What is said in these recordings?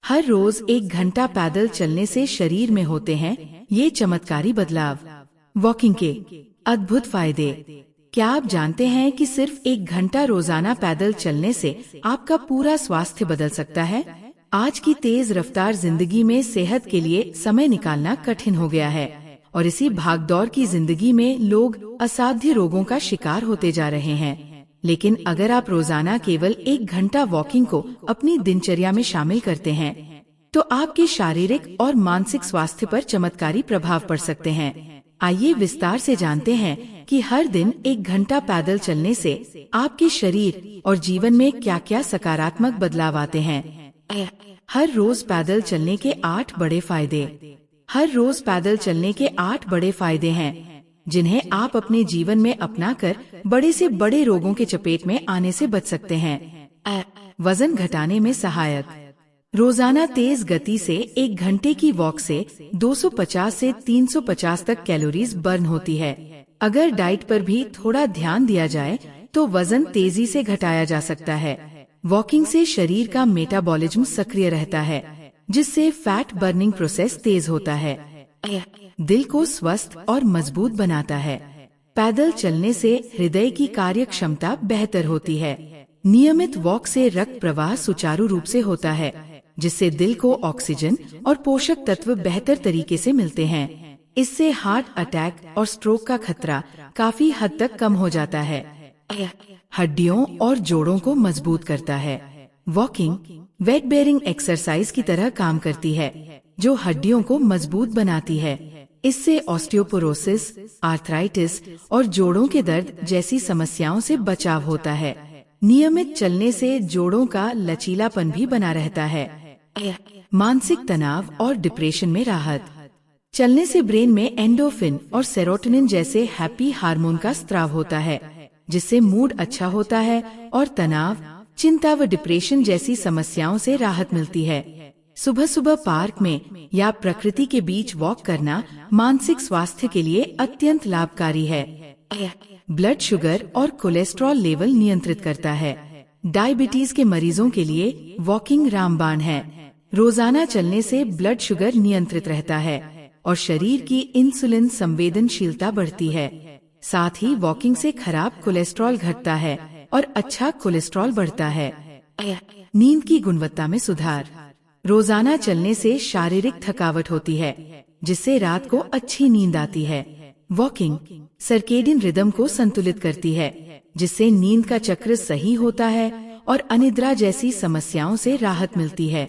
हर रोज 1 घंटा पैदल चलने से शरीर में होते हैं ये चमत्कारी बदलाव। वॉकिंग के अद्भुत फायदे। क्या आप जानते हैं कि सिर्फ 1 घंटा रोजाना पैदल चलने से आपका पूरा स्वास्थ्य बदल सकता है? आज की तेज रफ्तार जिंदगी में सेहत के लिए समय निकालना कठिन हो गया है और इसी भागदौड़ की जिंदगी में लोग असाध्य रोगों का शिकार होते जा रहे हैं। लेकिन अगर आप रोजाना केवल 1 घंटा वॉकिंग को अपनी दिनचर्या में शामिल करते हैं तो आपके शारीरिक और मानसिक स्वास्थ्य पर चमत्कारी प्रभाव पड़ सकते हैं। आइए विस्तार से जानते हैं कि हर दिन 1 घंटा पैदल चलने से आपके शरीर और जीवन में क्या क्या सकारात्मक बदलाव आते हैं। हर रोज पैदल चलने के 8 बड़े फायदे। हर रोज पैदल चलने के 8 बड़े फायदे हैं जिन्हें आप अपने जीवन में अपनाकर बड़े से बड़े रोगों के चपेट में आने से बच सकते हैं। वजन घटाने में सहायक। रोजाना तेज गति से 1 घंटे की वॉक से 250 से 350 तक कैलोरीज बर्न होती है। अगर डाइट पर भी थोड़ा ध्यान दिया जाए तो वजन तेजी से घटाया जा सकता है। वॉकिंग से शरीर का मेटाबॉलिज्म सक्रिय रहता है जिससे फैट बर्निंग प्रोसेस तेज होता है। दिल को स्वस्थ और मजबूत बनाता है। पैदल चलने से हृदय की कार्य क्षमता बेहतर होती है। नियमित वॉक से रक्त प्रवाह सुचारू रूप से होता है जिससे दिल को ऑक्सीजन और पोषक तत्व बेहतर तरीके से मिलते हैं। इससे हार्ट अटैक और स्ट्रोक का खतरा काफी हद तक कम हो जाता है। हड्डियों और जोड़ों को मजबूत करता है। वॉकिंग वेट बेयरिंग एक्सरसाइज की तरह काम करती है जो हड्डियों को मजबूत बनाती है। इससे ऑस्टियोपोरोसिस, आर्थराइटिस और जोड़ों के दर्द जैसी समस्याओं से बचाव होता है। नियमित चलने से जोड़ों का लचीलापन भी बना रहता है। मानसिक तनाव और डिप्रेशन में राहत। चलने से ब्रेन में एंडोर्फिन और सेरोटोनिन जैसे हैप्पी हार्मोन का स्त्राव होता है जिससे मूड अच्छा होता है और तनाव, चिंता व डिप्रेशन जैसी समस्याओं से राहत मिलती है। सुबह सुबह पार्क में या प्रकृति के बीच वॉक करना मानसिक स्वास्थ्य के लिए अत्यंत लाभकारी है। ब्लड शुगर और कोलेस्ट्रॉल लेवल नियंत्रित करता है। डायबिटीज के मरीजों के लिए वॉकिंग रामबाण है। रोजाना चलने से ब्लड शुगर नियंत्रित रहता है और शरीर की इंसुलिन संवेदनशीलता बढ़ती है। साथ ही वॉकिंग से खराब कोलेस्ट्रॉल घटता है और अच्छा कोलेस्ट्रॉल बढ़ता है। नींद की गुणवत्ता में सुधार। रोजाना चलने से शारीरिक थकावट होती है जिससे रात को अच्छी नींद आती है। वॉकिंग सर्केडियन रिदम को संतुलित करती है जिससे नींद का चक्र सही होता है और अनिद्रा जैसी समस्याओं से राहत मिलती है।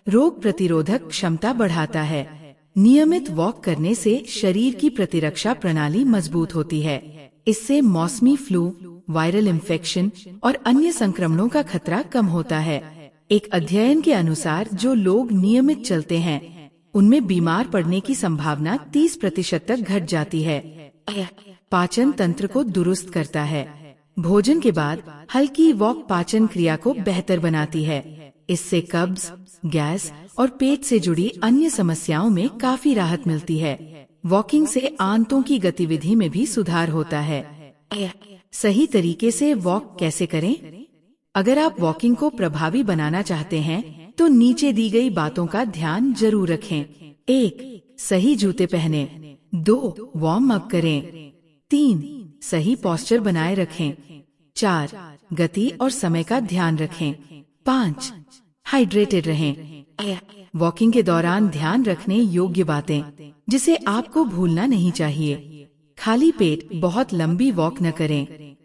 रोग प्रतिरोधक क्षमता बढ़ाता है। नियमित वॉक करने से शरीर की प्रतिरक्षा प्रणाली मजबूत होती है। इससे मौसमी फ्लू, वायरल इन्फेक्शन और अन्य संक्रमणों का खतरा कम होता है। एक अध्ययन के अनुसार जो लोग नियमित चलते हैं उनमें बीमार पड़ने की संभावना 30% तक घट जाती है। पाचन तंत्र को दुरुस्त करता है। भोजन के बाद हल्की वॉक पाचन क्रिया को बेहतर बनाती है। इससे कब्ज, गैस और पेट से जुड़ी अन्य समस्याओं में काफी राहत मिलती है। वॉकिंग से आंतों की गतिविधि में भी सुधार होता है। सही तरीके से वॉक कैसे करें? अगर आप वॉकिंग को प्रभावी बनाना चाहते हैं तो नीचे दी गई बातों का ध्यान जरूर रखें। 1. सही जूते पहने। 2. वार्म अप करें। 3. सही पोस्चर बनाए रखें। 4. गति और समय का ध्यान रखें। 5. हाइड्रेटेड रहें। वॉकिंग के दौरान ध्यान रखने योग्य बातें जिसे आपको भूलना नहीं चाहिए। खाली पेट बहुत लंबी वॉक न करें।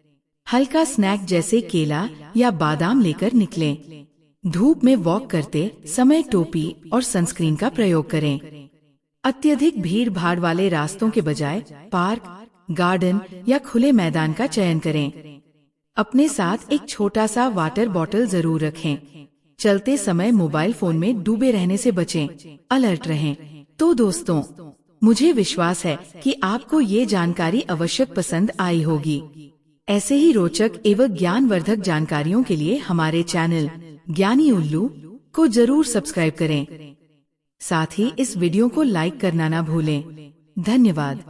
हल्का स्नैक जैसे केला या बादाम लेकर निकलें। धूप में वॉक करते समय टोपी और सनस्क्रीन का प्रयोग करें। अत्यधिक भीड़ भाड़ वाले रास्तों के बजाय पार्क, गार्डन या खुले मैदान का चयन करें। अपने साथ एक छोटा सा वाटर बॉटल जरूर रखें। चलते समय मोबाइल फोन में डूबे रहने से बचें। अलर्ट रहें। तो दोस्तों, मुझे विश्वास है कि आपको ये जानकारी अवश्य पसंद आई होगी। ऐसे ही रोचक एवं ज्ञानवर्धक जानकारियों के लिए हमारे चैनल ज्ञानी उल्लू को जरूर सब्सक्राइब करें। साथ ही इस वीडियो को लाइक करना ना भूलें। धन्यवाद।